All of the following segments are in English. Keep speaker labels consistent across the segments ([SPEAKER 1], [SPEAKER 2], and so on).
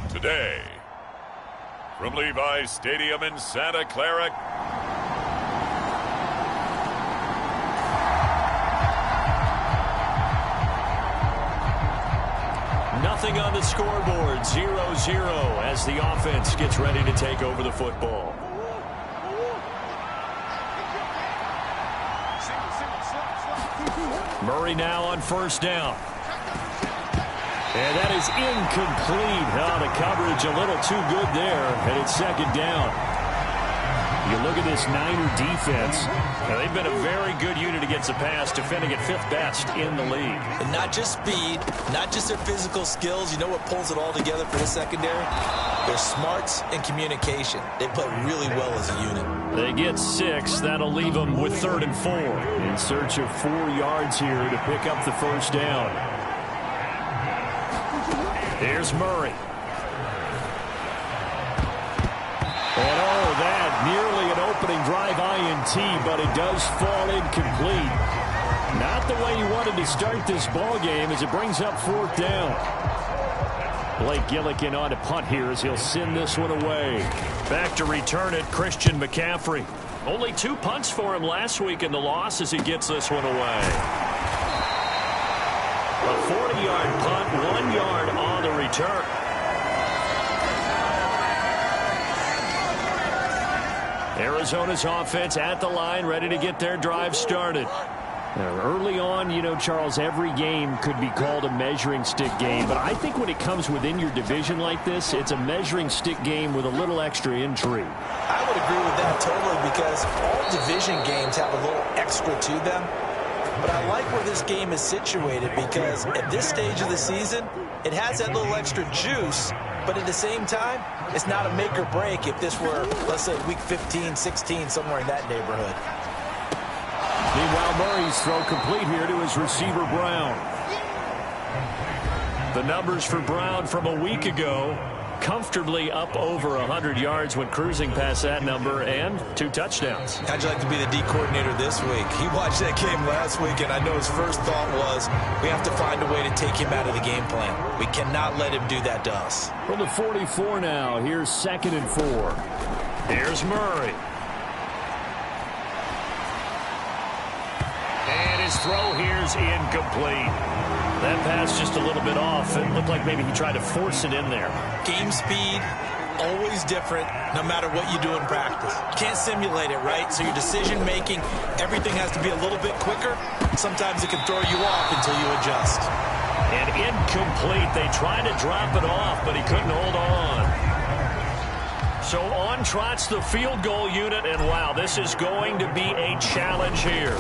[SPEAKER 1] Today, from Levi's Stadium in Santa Clara,
[SPEAKER 2] nothing on the scoreboard, 0-0 as the offense gets ready to take over the football. Murray now on first down. And that is incomplete. Oh, the coverage a little too good there, and it's second down. You look at this Niner defense. Now, they've been a very good unit against the pass, defending at 5th best in the league.
[SPEAKER 3] And not just speed, not just their physical skills. You know what pulls it all together for the secondary? Their smarts and communication. They play really well as a unit.
[SPEAKER 2] They get 6. That'll leave them with 3rd and 4. In search of 4 yards here to pick up the first down. Here's Murray. And oh, that nearly an opening drive INT, but it does fall incomplete. Not the way you wanted to start this ball game as it brings up 4th down. Blake Gillikin on to punt here as he'll send this one away. Back to return it, Christian McCaffrey. Only 2 punts for him last week in the loss as he gets this one away. A 40-yard punt, 1 yard on the return. Arizona's offense at the line, ready to get their drive started. Now, early on, you know, Charles, every game could be called a measuring stick game. But I think when it comes within your division like this, it's a measuring stick game with a little extra intrigue.
[SPEAKER 3] I would agree with that totally because all division games have a little extra to them. But I like where this game is situated because at this stage of the season, it has that little extra juice, but at the same time, it's not a make or break if this were, let's say, week 15, 16, somewhere in that neighborhood.
[SPEAKER 2] Meanwhile, Murray's throw complete here to his receiver, Brown. The numbers for Brown from a week ago, comfortably up over 100 yards when cruising past that number, and 2 touchdowns.
[SPEAKER 3] How'd you like to be the D coordinator this week? He watched that game last week, and I know his first thought was, we have to find a way to take him out of the game plan. We cannot let him do that to us.
[SPEAKER 2] From the 44 now, here's 2nd and 4. Here's Murray. And his throw here's incomplete. That pass just a little bit off. It looked like maybe he tried to force it in there.
[SPEAKER 3] Game speed, always different, no matter what you do in practice. You can't simulate it, right? So your decision-making, everything has to be a little bit quicker. Sometimes it can throw you off until you adjust.
[SPEAKER 2] And incomplete. They tried to drop it off, but he couldn't hold on. So on trots the field goal unit, and wow, this is going to be a challenge here.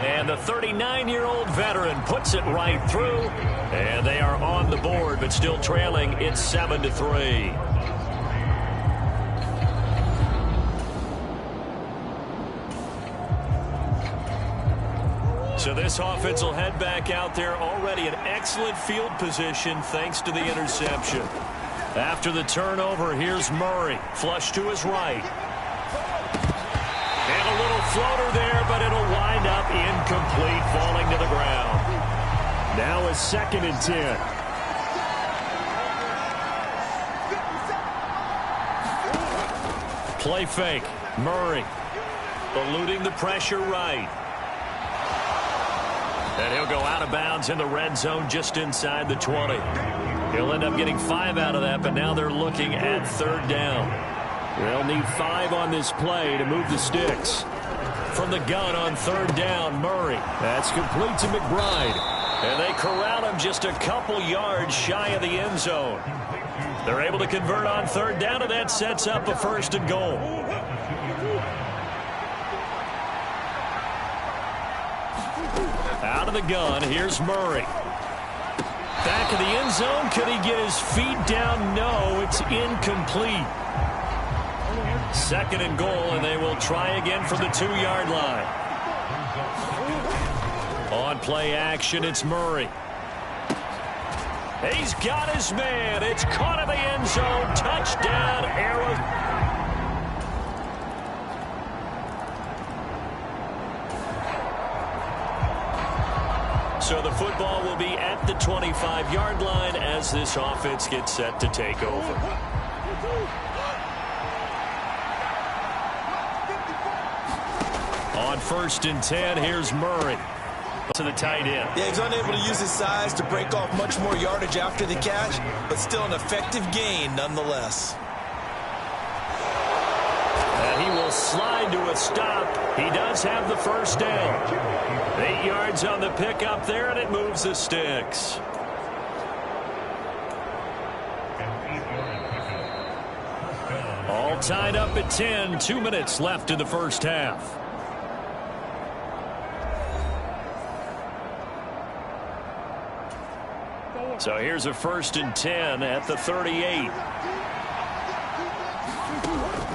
[SPEAKER 2] And the 39-year-old veteran puts it right through, and they are on the board, but still trailing. It's 7-3. So this offense will head back out there, already in excellent field position thanks to the interception. After the turnover, here's Murray. Flush to his right. And a little floater there, but it'll wind up incomplete, falling to the ground. Now it's 2nd and 10. Play fake. Murray eluding the pressure right. And he'll go out of bounds in the red zone just inside the 20. He'll end up getting 5 out of that, but now they're looking at 3rd down. They'll need 5 on this play to move the sticks. From the gun on 3rd down, Murray. That's complete to McBride. And they corral him just a couple yards shy of the end zone. They're able to convert on 3rd down, and that sets up a 1st and goal. Out of the gun, here's Murray. Back of the end zone, could he get his feet down? No, it's incomplete. 2nd and goal, and they will try again from the 2-yard line. On play action, it's Murray. He's got his man. It's caught in the end zone. Touchdown, Arizona. So the football will be at the 25-yard line as this offense gets set to take over. On 1st and 10, here's Murray to the tight end.
[SPEAKER 3] Yeah, he's unable to use his size to break off much more yardage after the catch, but still an effective gain nonetheless.
[SPEAKER 2] And he will slide to a stop. He does have the 1st down. 8 yards on the pickup there, and it moves the sticks. All tied up at 10. 2 minutes left in the first half. So here's a 1st and 10 at the 38.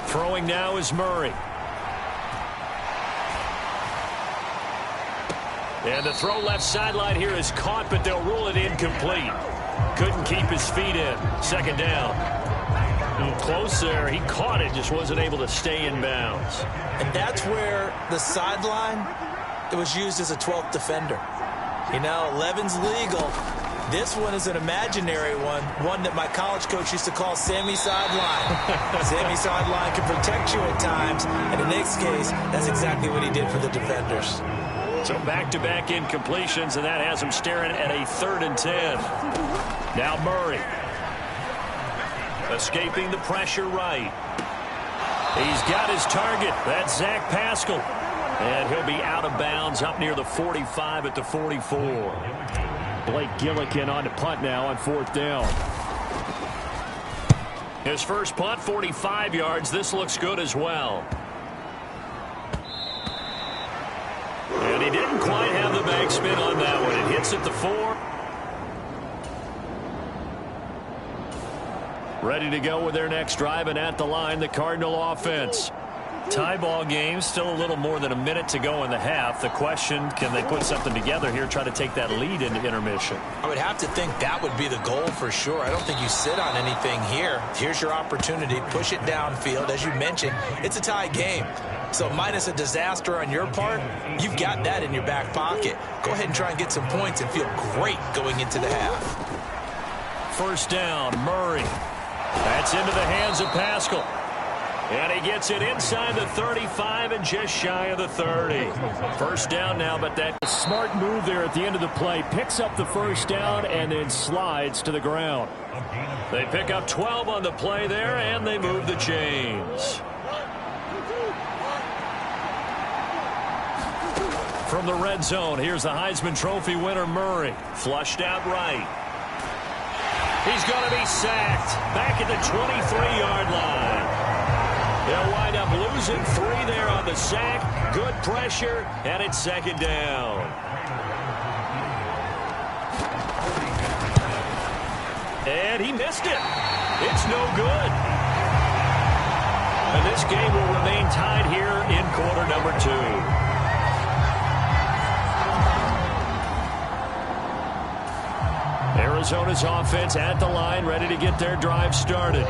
[SPEAKER 2] Throwing now is Murray. And the throw left sideline here is caught, but they'll rule it incomplete. Couldn't keep his feet in. 2nd down. Close there. He caught it, just wasn't able to stay in bounds.
[SPEAKER 3] And that's where the sideline, it was used as a 12th defender. You know, 11's legal. This one is an imaginary one that my college coach used to call Sammy Sideline. Sammy Sideline can protect you at times, and in this case, that's exactly what he did for the defenders.
[SPEAKER 2] So back-to-back incompletions, and that has him staring at a 3rd and 10. Now Murray. Escaping the pressure right. He's got his target. That's Zach Pascal. And he'll be out of bounds up near the 45 at the 44. Blake Gillikin on to punt now on 4th down. His first punt, 45 yards. This looks good as well. And he didn't quite have the backspin on that one. It hits at the 4. Ready to go with their next drive, and at the line, the Cardinal offense. Tie ball game, still a little more than a minute to go in the half. The question, can they put something together here, try to take that lead into intermission?
[SPEAKER 3] I would have to think that would be the goal for sure. I don't think you sit on anything here. Here's your opportunity. Push it downfield. As you mentioned, it's a tie game. So minus a disaster on your part, you've got that in your back pocket. Go ahead and try and get some points and feel great going into the half.
[SPEAKER 2] 1st down, Murray. That's into the hands of Pascal. And he gets it inside the 35 and just shy of the 30. 1st down now, but that smart move there at the end of the play. Picks up the 1st down and then slides to the ground. They pick up 12 on the play there, and they move the chains. From the red zone, here's the Heisman Trophy winner, Murray. Flushed out right. He's going to be sacked back at the 23-yard line. They'll wind up losing 3 there on the sack. Good pressure, and it's second down. And he missed it. It's no good. And this game will remain tied here in quarter number 2. Arizona's offense at the line, ready to get their drive started.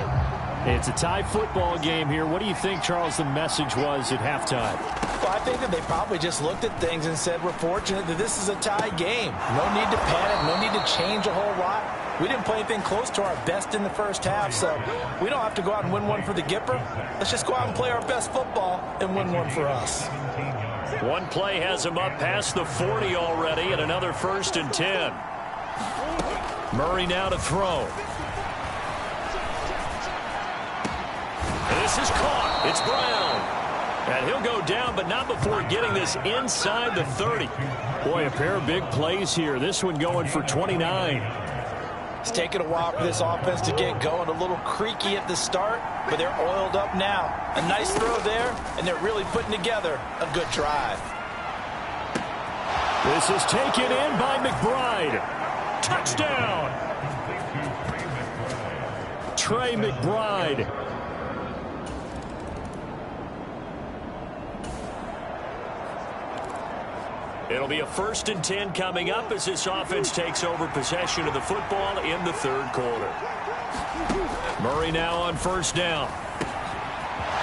[SPEAKER 2] It's a tie football game here. What do you think, Charles, the message was at halftime?
[SPEAKER 3] Well, I think that they probably just looked at things and said, we're fortunate that this is a tie game. No need to panic, no need to change a whole lot. We didn't play anything close to our best in the first half, so we don't have to go out and win one for the Gipper. Let's just go out and play our best football and win one for us.
[SPEAKER 2] One play has him up past the 40 already, and another 1st and 10. Murray now to throw. This is caught. It's Brown. And he'll go down, but not before getting this inside the 30. Boy, a pair of big plays here. This one going for 29.
[SPEAKER 3] It's taken a while for this offense to get going. A little creaky at the start, but they're oiled up now. A nice throw there, and they're really putting together a good drive.
[SPEAKER 2] This is taken in by McBride. Touchdown! Trey McBride. It'll be a 1st and 10 coming up as this offense takes over possession of the football in the 3rd quarter. Murray now on 1st down.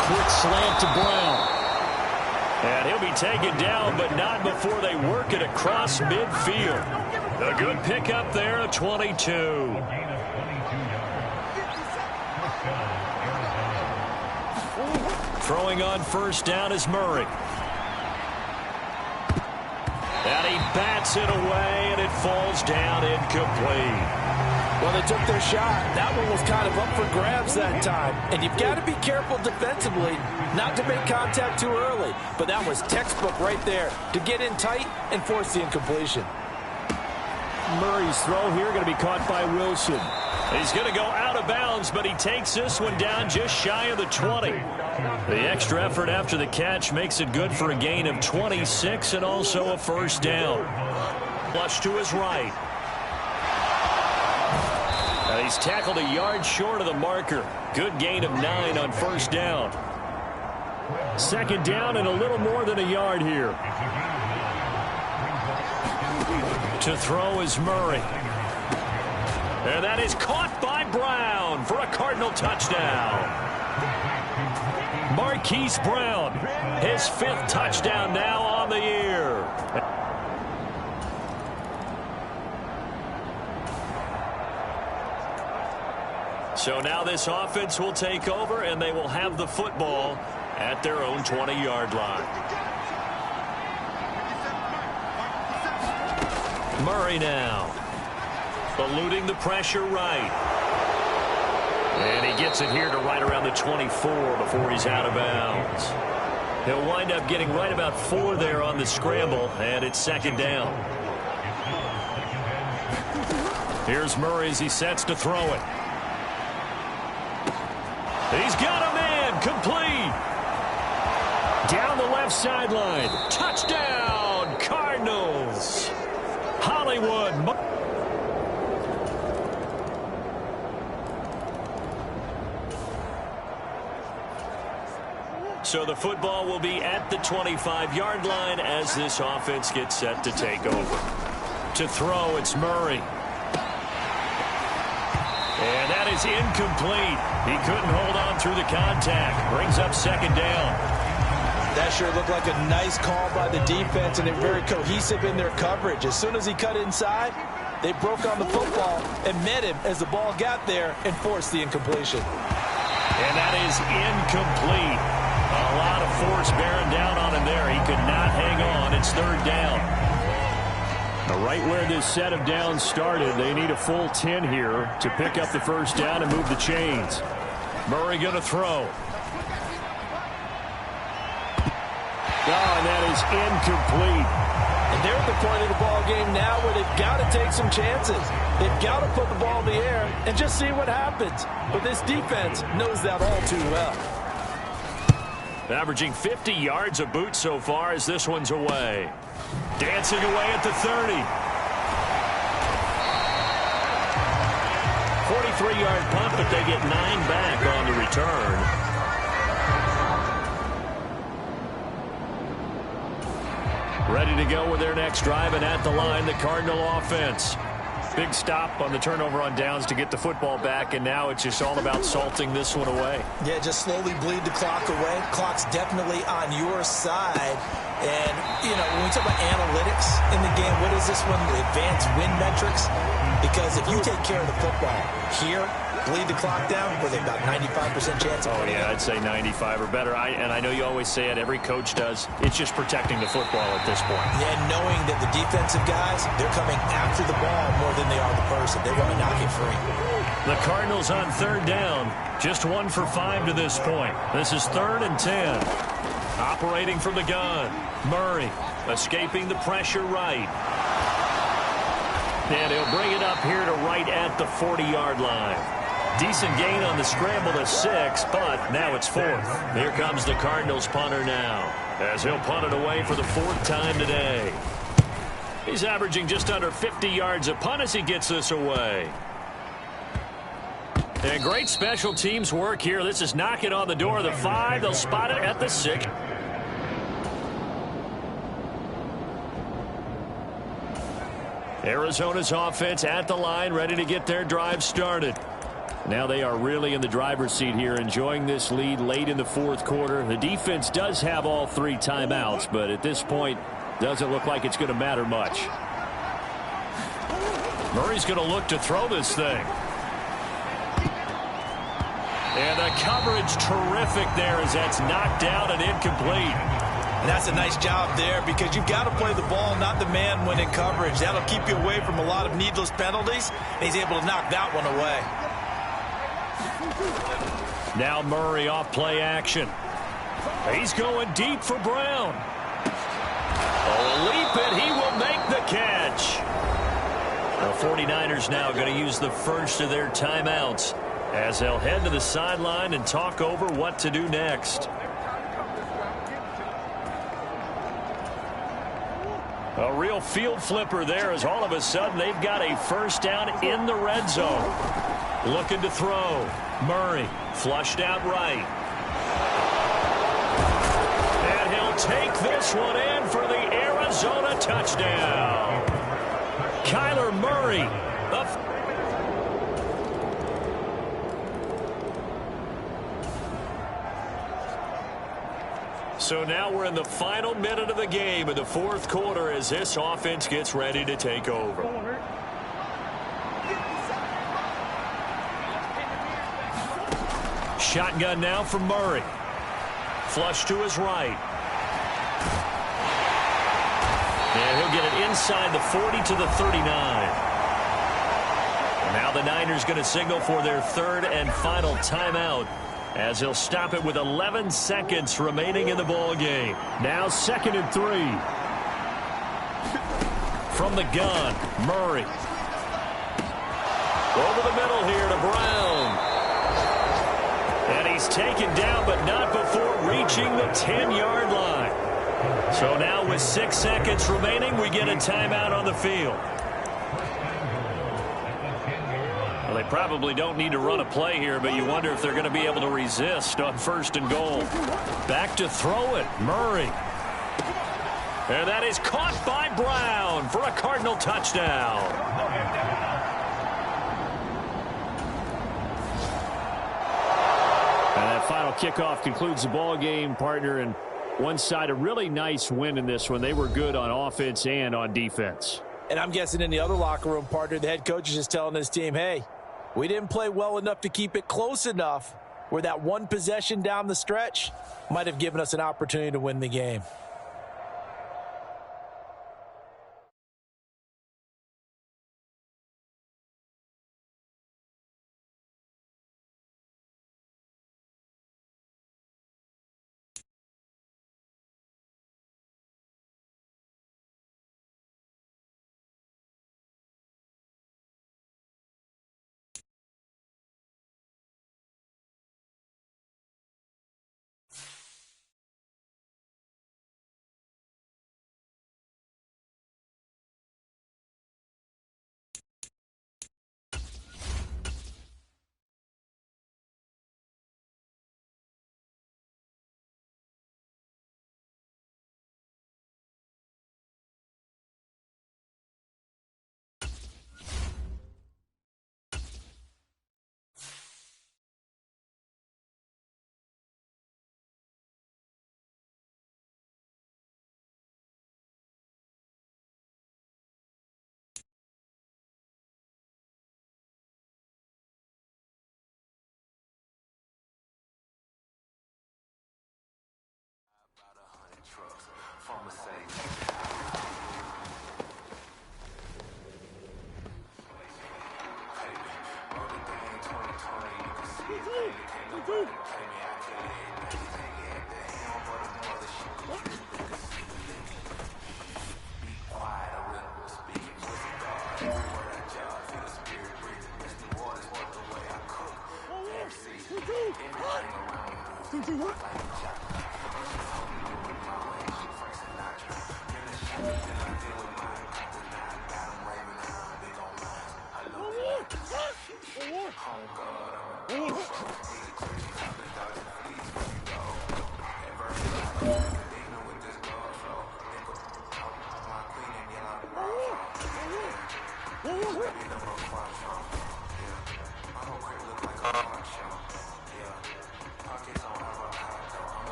[SPEAKER 2] Quick slant to Brown. And he'll be taken down, but not before they work it across midfield. A good pickup there at 22. Throwing on 1st down is Murray. And he bats it away, and it falls down incomplete.
[SPEAKER 3] Well, they took their shot. That one was kind of up for grabs that time. And you've got to be careful defensively not to make contact too early. But that was textbook right there to get in tight and force the incompletion.
[SPEAKER 2] Murray's throw here going to be caught by Wilson. He's going to go out of bounds, but he takes this one down just shy of the 20. The extra effort after the catch makes it good for a gain of 26 and also a 1st down. Flush to his right. He's tackled a yard short of the marker. Good gain of 9 on 1st down. 2nd down and a little more than a yard here. To throw is Murray. And that is caught by Brown for a Cardinal touchdown. Marquise Brown, his 5th touchdown now on the year. So now this offense will take over, and they will have the football at their own 20-yard line. Murray now. Eluding the pressure right. And he gets it here to right around the 24 before he's out of bounds. He'll wind up getting right about 4 there on the scramble, and it's 2nd down. Here's Murray as he sets to throw it. He's got a man, complete. Down the left sideline. Touchdown, Cardinals. Hollywood. So the football will be at the 25-yard line as this offense gets set to take over. To throw, it's Murray. And that is incomplete. He couldn't hold on through the contact. Brings up 2nd down.
[SPEAKER 3] That sure looked like a nice call by the defense, and they're very cohesive in their coverage. As soon as he cut inside, they broke on the football and met him as the ball got there and forced the incompletion.
[SPEAKER 2] And that is incomplete. A lot of force bearing down on him there. He could not hang on. It's 3rd down. Right where this set of downs started, they need a full 10 here to pick up the 1st down and move the chains. Murray going to throw. Oh, and that is incomplete.
[SPEAKER 3] And they're at the point of the ball game now where they've got to take some chances. They've got to put the ball in the air and just see what happens. But this defense knows that all too well.
[SPEAKER 2] Averaging 50 yards a boot so far as this one's away. Dancing away at the 30. 43-yard punt, but they get 9 back on the return. Ready to go with their next drive, and at the line, the Cardinal offense. Big stop on the turnover on downs to get the football back, and now it's just all about salting this one away.
[SPEAKER 3] Yeah, just slowly bleed the clock away. Clock's definitely on your side. And, you know, when we talk about analytics in the game, what is this one? The advanced win metrics? Because if you take care of the football here, bleed the clock down, with about 95% chance of winning.
[SPEAKER 2] Yeah, I'd say 95 or better. And I know you always say it, every coach does. It's just protecting the football at this point.
[SPEAKER 3] Yeah, knowing that the defensive guys, they're coming after the ball more than they are the person. They want to knock it free.
[SPEAKER 2] The Cardinals on third down. Just 1 for 5 to this point. This is 3rd and 10. Operating from the gun. Murray escaping the pressure right. And he'll bring it up here to right at the 40-yard line. Decent gain on the scramble to 6, but now it's 4th. Here comes the Cardinals punter now, as he'll punt it away for the 4th time today. He's averaging just under 50 yards a punt as he gets this away. And great special teams work here. This is knocking on the door of the 5. They'll spot it at the 6. Arizona's offense at the line, ready to get their drive started. Now they are really in the driver's seat here, enjoying this lead late in the 4th quarter. The defense does have all 3 timeouts, but at this point, doesn't look like it's going to matter much. Murray's going to look to throw this thing. And the coverage terrific there as that's knocked down and incomplete.
[SPEAKER 3] And that's a nice job there because you've got to play the ball, not the man when in coverage. That'll keep you away from a lot of needless penalties. And he's able to knock that one away.
[SPEAKER 2] Now Murray off play action. He's going deep for Brown. Oh, leap it. He will make the catch. The 49ers now going to use the first of their timeouts as they'll head to the sideline and talk over what to do next. A real field flipper there as all of a sudden they've got a first down in the red zone. Looking to throw. Murray flushed out right. And he'll take this one in for the Arizona touchdown. Kyler Murray. So now we're in the final minute of the game in the 4th quarter as this offense gets ready to take over. Shotgun now from Murray. Flush to his right. And he'll get it inside the 40 to the 39. Now the Niners going to signal for their 3rd and final timeout, as he'll stop it with 11 seconds remaining in the ball game. Now 2nd and 3. From the gun, Murray. Over the middle here to Brown. And he's taken down, but not before reaching the 10-yard line. So now with 6 seconds remaining, we get a timeout on the field. Well, they probably don't need to run a play here, but you wonder if they're going to be able to resist on 1st and goal. Back to throw it, Murray. And that is caught by Brown for a Cardinal touchdown. And that final kickoff concludes the ball game, partner, and one side a really nice win in this one. They were good on offense and on defense.
[SPEAKER 3] And I'm guessing in the other locker room, partner, the head coach is just telling his team, hey, we didn't play well enough to keep it close enough where that one possession down the stretch might have given us an opportunity to win the game.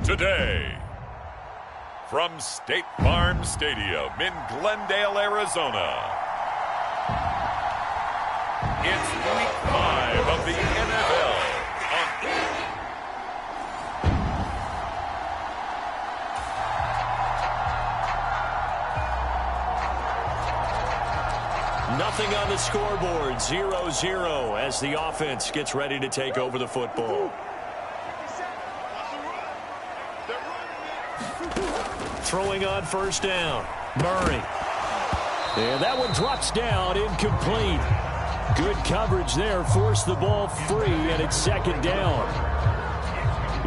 [SPEAKER 1] Today, from State Farm Stadium in Glendale, Arizona, it's Week 5 of the NFL.
[SPEAKER 2] Nothing on the scoreboard, 0-0 as the offense gets ready to take over the football. Throwing on first down, Murray. And that one drops down, incomplete. Good coverage there, forced the ball free, and it's second down.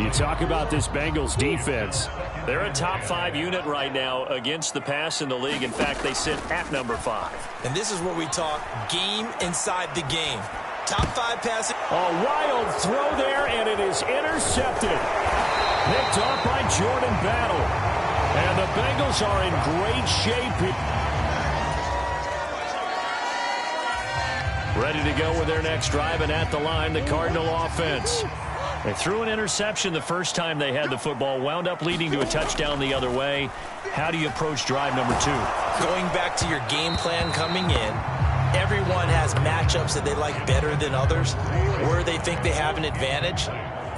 [SPEAKER 2] You talk about this Bengals defense. They're a top 5 unit right now against the pass in the league. In fact, they sit at number 5.
[SPEAKER 3] And this is where we talk game inside the game. Top 5 passing.
[SPEAKER 2] A wild throw there, and it is intercepted. Picked off by Jordan Battle. And the Bengals are in great shape. Ready to go with their next drive, and at the line, the Cardinal offense. They threw an interception the first time they had the football, wound up leading to a touchdown the other way. How do you approach drive number 2?
[SPEAKER 3] Going back to your game plan coming in, everyone has matchups that they like better than others, where they think they have an advantage.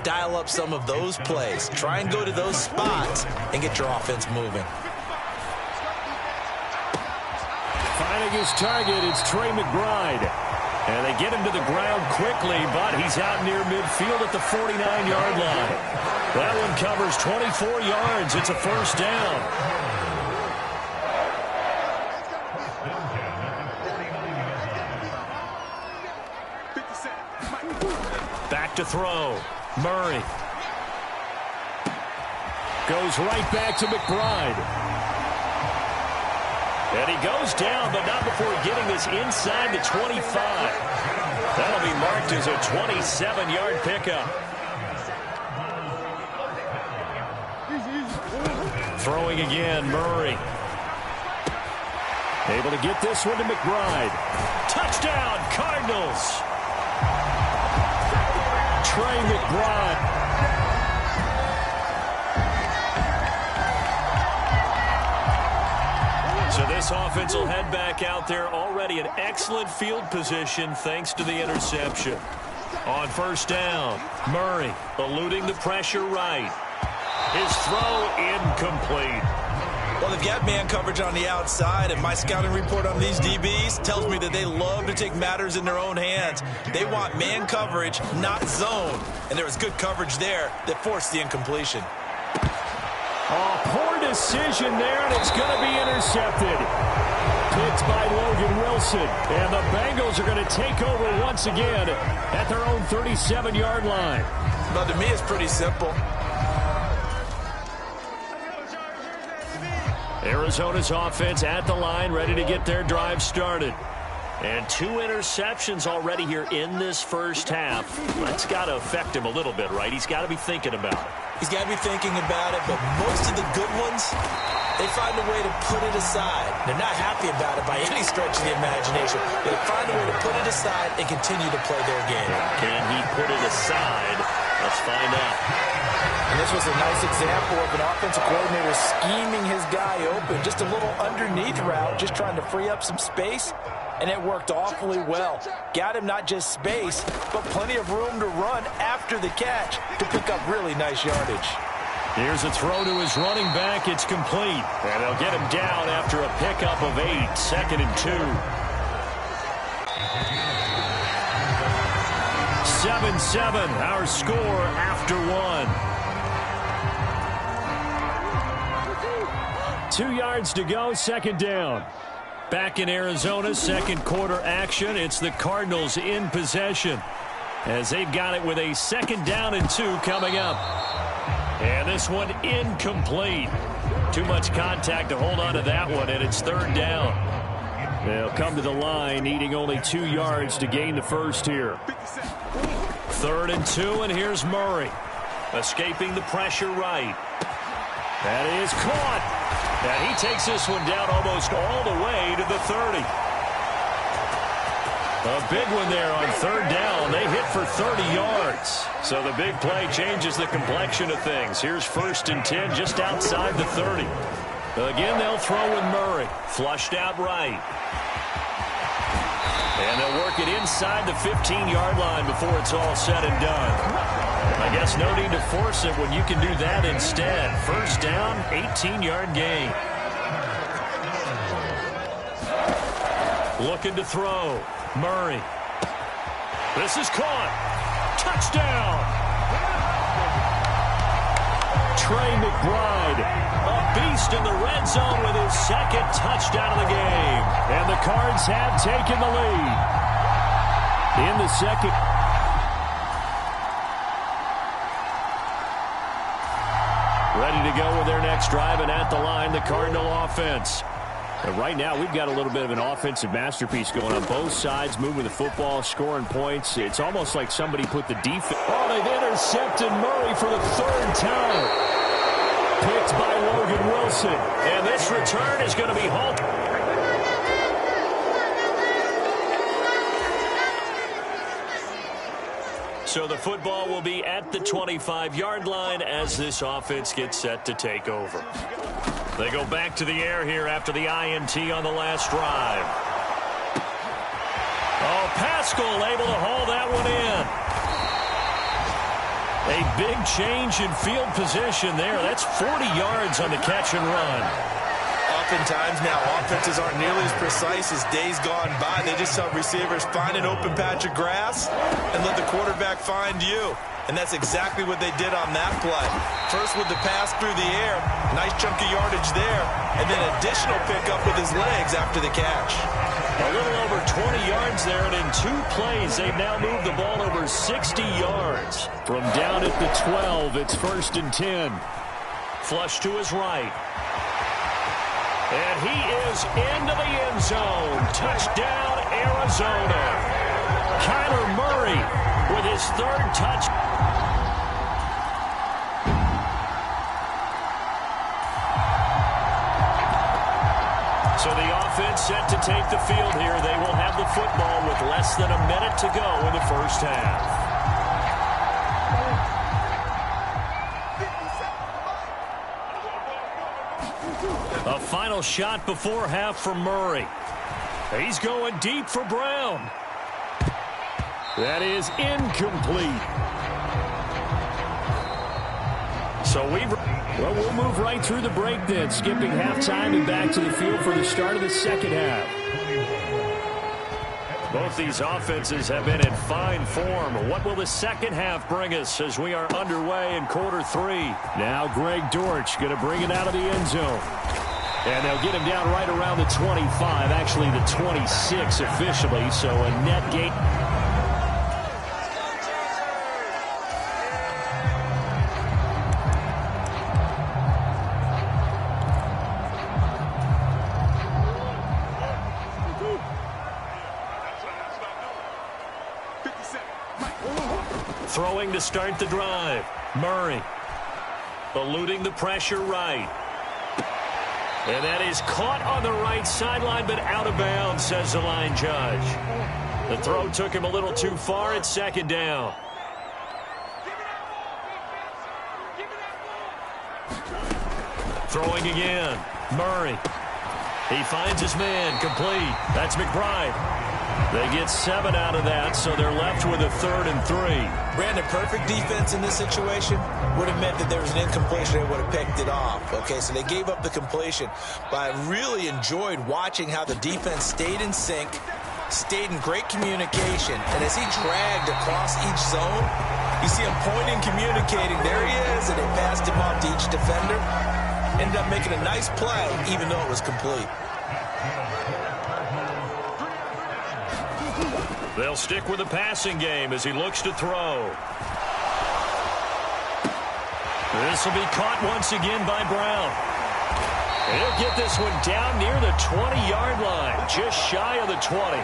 [SPEAKER 3] Dial up some of those plays. Try and go to those spots and get your offense moving.
[SPEAKER 2] Finding his target, it's Trey McBride. And they get him to the ground quickly, but he's out near midfield at the 49-yard line. That one covers 24 yards. It's a first down. Back to throw. Murray. Goes right back to McBride. And he goes down, but not before getting this inside the 25. That'll be marked as a 27-yard pickup. Throwing again, Murray. Able to get this one to McBride. Touchdown, Cardinals. Trey McBride. So this offense will head back out there. Already an excellent field position thanks to the interception. On first down, Murray eluding the pressure right. His throw incomplete.
[SPEAKER 3] Well, they've got man coverage on the outside, and my scouting report on these DBs tells me that they love to take matters in their own hands. They want man coverage, not zone. And there was good coverage there that forced the incompletion.
[SPEAKER 2] Oh, poor decision there, and it's going to be intercepted. Picked by Logan Wilson. And the Bengals are going to take over once again at their own 37-yard line.
[SPEAKER 3] Well, to me, it's pretty simple.
[SPEAKER 2] Arizona's offense at the line, ready to get their drive started. And 2 interceptions already here in this first half. That's got to affect him a little bit, right? He's got to be thinking about it.
[SPEAKER 3] He's got to be thinking about it, but most of the good ones, they find a way to put it aside. They're not happy about it by any stretch of the imagination. They find a way to put it aside and continue to play their game.
[SPEAKER 2] Can he put it aside? Let's find out.
[SPEAKER 3] And this was a nice example of an offensive coordinator scheming his guy open. Just a little underneath route, just trying to free up some space. And it worked awfully well. Got him not just space, but plenty of room to run after the catch to pick up really nice yardage.
[SPEAKER 2] Here's a throw to his running back. It's complete. And they'll get him down after a pickup of 8. 2nd and 2. 7-7, our score after 1. 2 yards to go, 2nd down. Back in Arizona, second quarter action. It's the Cardinals in possession as they've got it with a 2nd down and 2 coming up. And this one incomplete. Too much contact to hold on to that one, and it's 3rd down. They'll come to the line, needing only 2 yards to gain the first here. 3rd and 2, and here's Murray. Escaping the pressure right. That is caught. And he takes this one down almost all the way to the 30. A big one there on 3rd down. They hit for 30 yards. So the big play changes the complexion of things. Here's 1st and 10 just outside the 30. Again, they'll throw with Murray. Flushed out right. And they'll work it inside the 15-yard line before it's all said and done. I guess no need to force it when you can do that instead. 1st down, 18-yard gain. Looking to throw. Murray. This is caught. Touchdown. Trey McBride, a beast in the red zone with his 2nd touchdown of the game. And the Cards have taken the lead. In the 2nd. Ready to go with their next drive, and at the line, the Cardinal offense. And right now, we've got a little bit of an offensive masterpiece going on both sides, moving the football, scoring points. It's almost like somebody put the defense. Oh, they've intercepted Murray for the 3rd time. Picked by Logan Wilson. And this return is going to be halted. So the football will be at the 25-yard line as this offense gets set to take over. They go back to the air here after the INT on the last drive. Oh, Pascal able to haul that one in. A big change in field position there. That's 40 yards on the catch and run.
[SPEAKER 3] Oftentimes now, offenses aren't nearly as precise as days gone by. They just tell receivers, find an open patch of grass and let the quarterback find you. And that's exactly what they did on that play. First with the pass through the air, nice chunk of yardage there, and then additional pickup with his legs after the catch.
[SPEAKER 2] A little over 20 yards there, and in 2 plays, they've now moved the ball over 60 yards. From down at the 12, it's 1st and 10. Flush to his right. And he is into the end zone. Touchdown, Arizona. Kyler Murray with his 3rd touch. So the offense set to take the field here. They will have the football with less than a minute to go in the first half. A final shot before half from Murray. He's going deep for Brown. That is incomplete. So we'll move right through the break then, skipping halftime and back to the field for the start of the second half. Both these offenses have been in fine form. What will the second half bring us as we are underway in quarter 3? Now Greg Dortch going to bring it out of the end zone. And they'll get him down right around the 25, actually the 26 officially, so a net gain. Throwing to start the drive. Murray eluding the pressure right. And that is caught on the right sideline, but out of bounds, says the line judge. The throw took him a little too far. It's second down. Throwing again. Murray. He finds his man. Complete. That's McBride. They get 7 out of that, so they're left with a 3rd and 3.
[SPEAKER 3] Brandon, perfect defense in this situation would have meant that there was an incompletion. They would have picked it off. Okay, so they gave up the completion. But I really enjoyed watching how the defense stayed in sync, stayed in great communication. And as he dragged across each zone, you see him pointing, communicating. There he is, and they passed him off to each defender. Ended up making a nice play, even though it was complete.
[SPEAKER 2] They'll stick with the passing game as he looks to throw. This will be caught once again by Brown. He'll get this one down near the 20-yard line, just shy of the 20.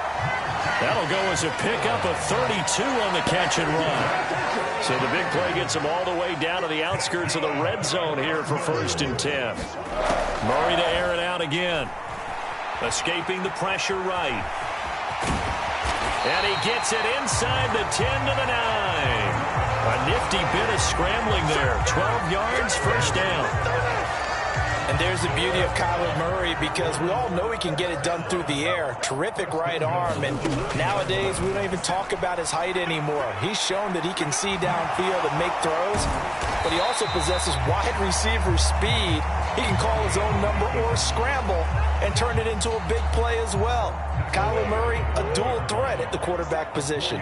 [SPEAKER 2] That'll go as a pickup of 32 on the catch and run. So the big play gets him all the way down to the outskirts of the red zone here for 1st and 10. Murray to air it out again. Escaping the pressure right. And he gets it inside the 10 to the 9. A nifty bit of scrambling there. 12 yards, 1st down.
[SPEAKER 3] And there's the beauty of Kyler Murray, because we all know he can get it done through the air. Terrific right arm. And nowadays, we don't even talk about his height anymore. He's shown that he can see downfield and make throws. But he also possesses wide receiver speed. He can call his own number or scramble and turn it into a big play as well. Kyler Murray, a dual threat at the quarterback position.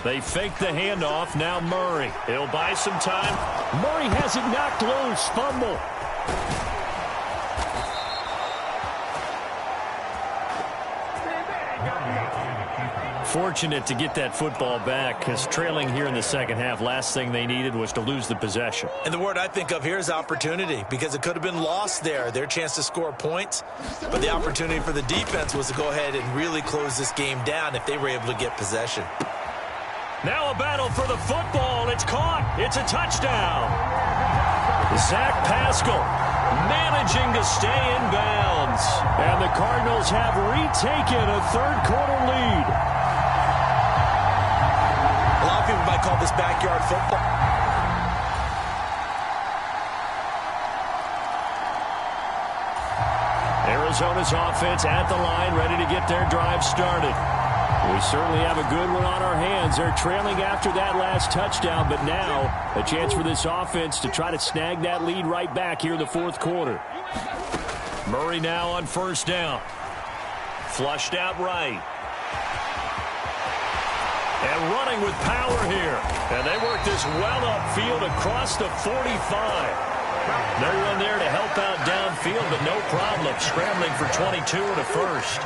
[SPEAKER 2] They fake the handoff. Now Murray. He'll buy some time. Murray has it knocked loose. Fumble. Fortunate to get that football back, because trailing here in the second half, last thing they needed was to lose the possession.
[SPEAKER 3] And the word I think of here is opportunity, because it could have been lost there, their chance to score points. But the opportunity for the defense was to go ahead and really close this game down if they were able to get possession.
[SPEAKER 2] Now a battle for the football. It's caught. It's a touchdown. Zach Pascal managing to stay in bounds. And the Cardinals have retaken a third-quarter lead.
[SPEAKER 3] A lot of people might call this backyard football.
[SPEAKER 2] Arizona's offense at the line, ready to get their drive started. We certainly have a good one on our hands. They're trailing after that last touchdown, but now a chance for this offense to try to snag that lead right back here in the 4th quarter. Murray now on 1st down. Flushed out right. And running with power here. And they work this well upfield across the 45. No one there to help out downfield, but no problem. Scrambling for 22 and a 1st.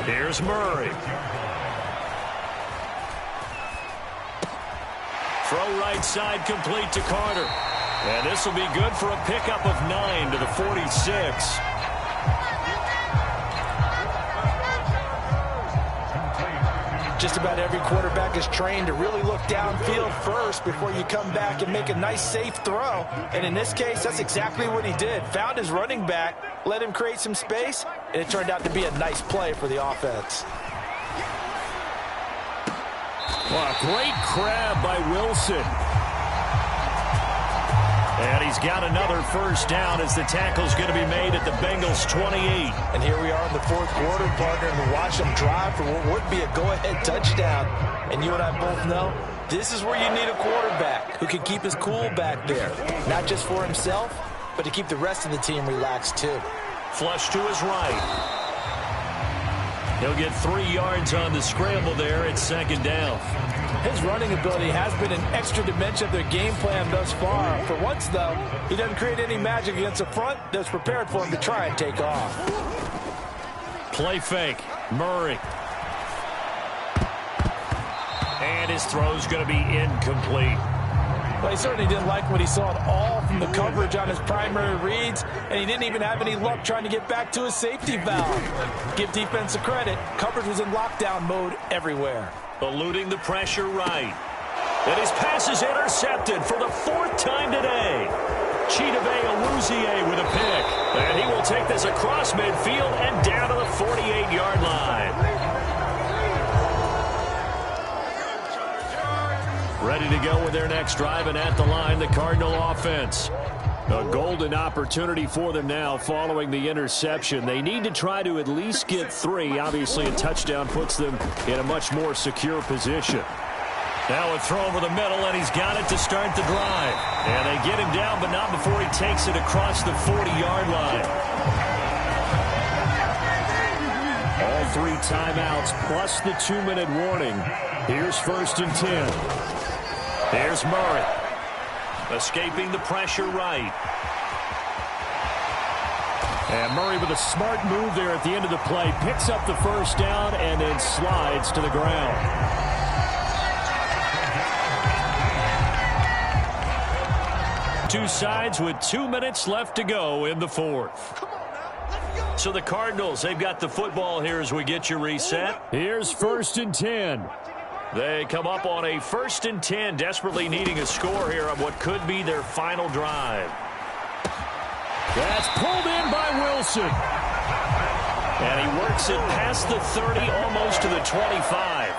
[SPEAKER 2] Here's Murray. Throw right side complete to Carter. And this will be good for a pickup of 9 to the 46.
[SPEAKER 3] Just about every quarterback is trained to really look downfield first before you come back and make a nice, safe throw. And in this case, that's exactly what he did. Found his running back, let him create some space, and it turned out to be a nice play for the offense.
[SPEAKER 2] Well, a great grab by Wilson. And he's got another first down as the tackle's going to be made at the Bengals 28.
[SPEAKER 3] And here we are in the fourth quarter, partner, and to watch them drive for what would be a go-ahead touchdown. And you and I both know this is where you need a quarterback who can keep his cool back there. Not just for himself, but to keep the rest of the team relaxed too.
[SPEAKER 2] Flush to his right. He'll get 3 yards on the scramble there at second down.
[SPEAKER 3] His running ability has been an extra dimension of their game plan thus far. For once, though, he doesn't create any magic against the front that's prepared for him to try and take off.
[SPEAKER 2] Play fake. Murray. And his throw's going to be incomplete.
[SPEAKER 3] Well, he certainly didn't like what he saw at all from the coverage on his primary reads, and he didn't even have any luck trying to get back to his safety valve. Give defense a credit. Coverage was in lockdown mode everywhere.
[SPEAKER 2] Eluding the pressure right. And his pass is intercepted for the 4th time today. Chidobe Awuzie with a pick. And he will take this across midfield and down to the 48-yard line. Ready to go with their next drive, and at the line, the Cardinal offense. A golden opportunity for them now following the interception. They need to try to at least get 3. Obviously, a touchdown puts them in a much more secure position. Now a throw over the middle, and he's got it to start the drive. And they get him down, but not before he takes it across the 40-yard line. All 3 timeouts plus the 2-minute warning. Here's 1st and 10. There's Murray. Escaping the pressure right. And Murray with a smart move there at the end of the play. Picks up the first down and then slides to the ground. Two sides with 2 minutes left to go in the 4th. So the Cardinals, they've got the football here as we get you reset. Here's 1st and 10. They come up on a 1st and 10, desperately needing a score here on what could be their final drive. That's pulled in by Wilson. And he works it past the 30, almost to the 25.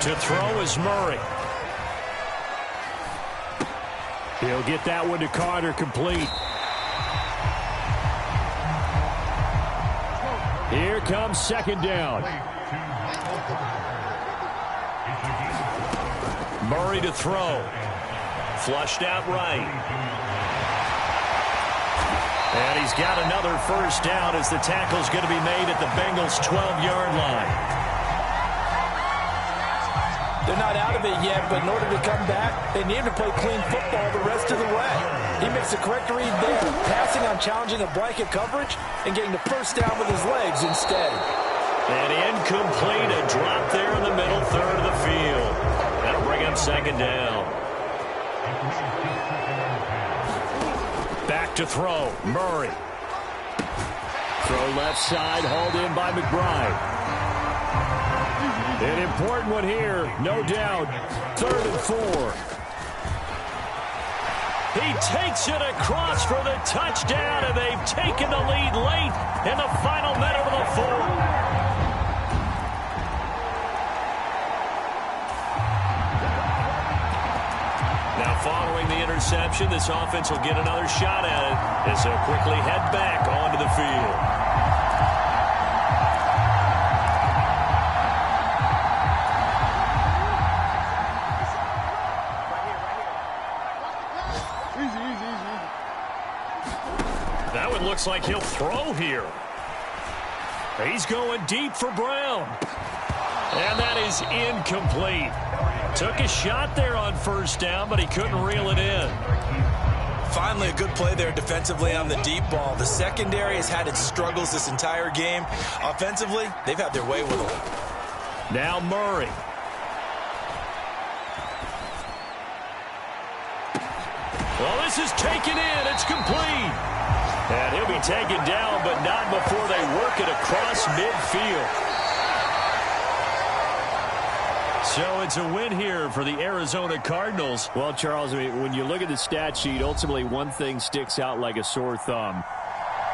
[SPEAKER 2] To throw is Murray. He'll get that one to Carter, complete. Here comes 2nd down. Murray to throw. Flushed out right. And he's got another first down as the tackle's going to be made at the Bengals' 12-yard line.
[SPEAKER 3] They're not out of it yet, but in order to come back, they need to play clean football the rest of the way. He makes the correct read there, passing on challenging a blanket coverage and getting the first down with his legs instead.
[SPEAKER 2] And incomplete, a drop there in the middle third of the field. That'll bring up 2nd down. Back to throw, Murray. Throw left side, hauled in by McBride. An important one here, no doubt. 3rd and 4. He takes it across for the touchdown, and they've taken the lead late in the final minute of the 4th. Now following the interception, this offense will get another shot at it as they'll quickly head back onto the field. That one looks like he'll throw here. He's going deep for Brown. And that is incomplete. Took a shot there on 1st down, but he couldn't reel it in.
[SPEAKER 3] Finally, a good play there defensively on the deep ball. The secondary has had its struggles this entire game. Offensively, they've had their way with it.
[SPEAKER 2] Now Murray. Well, this is taken in. It's complete. And he'll be taken down, but not before they work it across midfield. So it's a win here for the Arizona Cardinals. Well, Charles, I mean, when you look at the stat sheet, ultimately one thing sticks out like a sore thumb.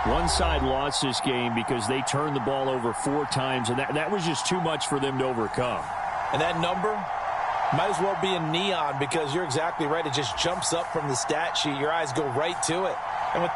[SPEAKER 2] One side lost this game because they turned the ball over 4 times, and that was just too much for them to overcome.
[SPEAKER 3] And that number might as well be in neon because you're exactly right. It just jumps up from the stat sheet. Your eyes go right to it. And with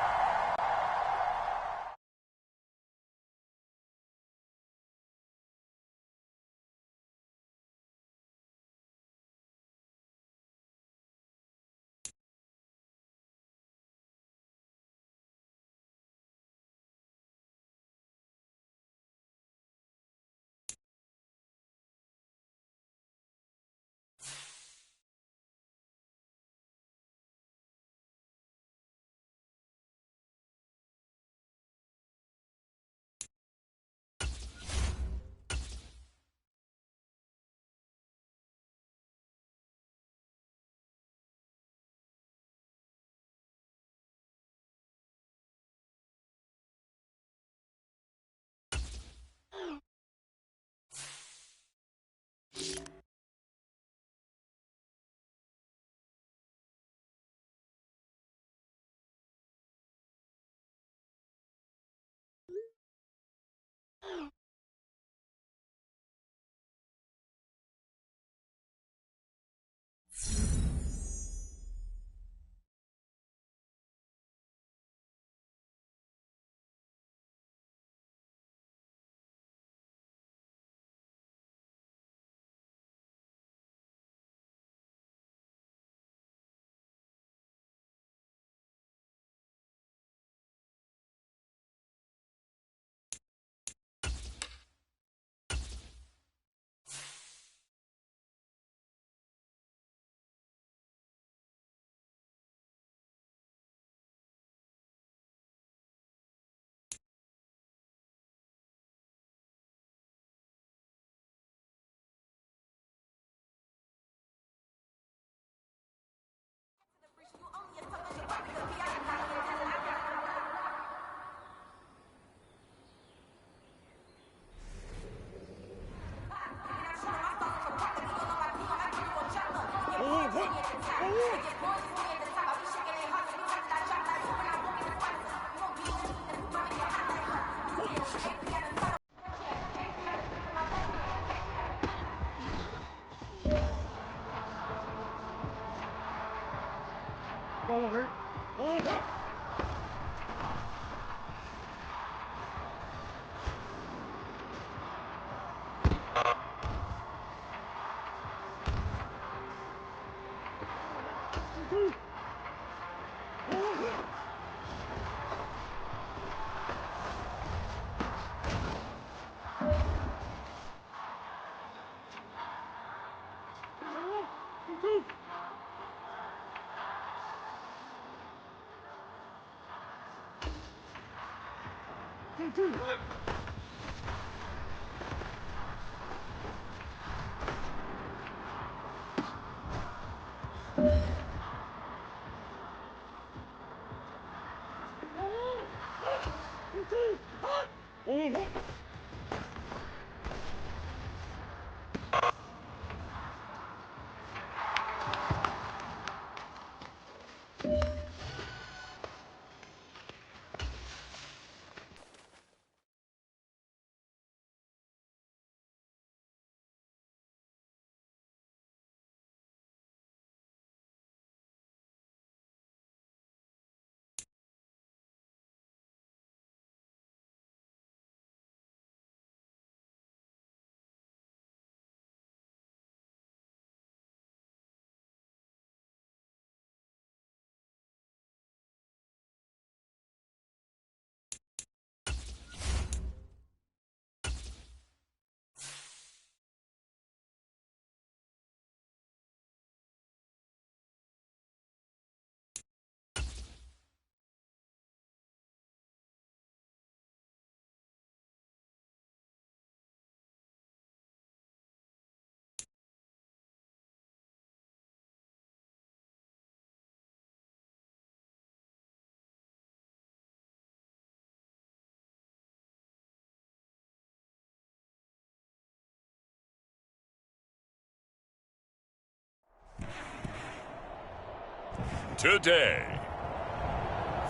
[SPEAKER 1] today,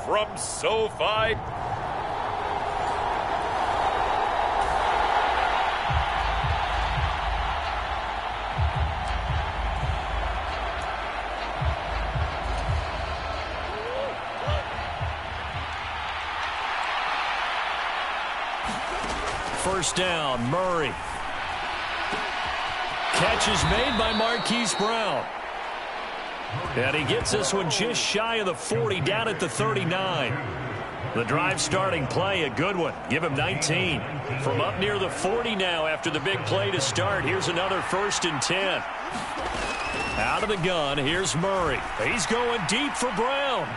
[SPEAKER 1] from SoFi,
[SPEAKER 2] first down. Murray. Catch is made by Marquise Brown. And he gets this one just shy of the 40, down at the 39. The drive starting play, a good one. Give him 19. From up near the 40 now after the big play to start. Here's another 1st and 10. Out of the gun, here's Murray. He's going deep for Brown.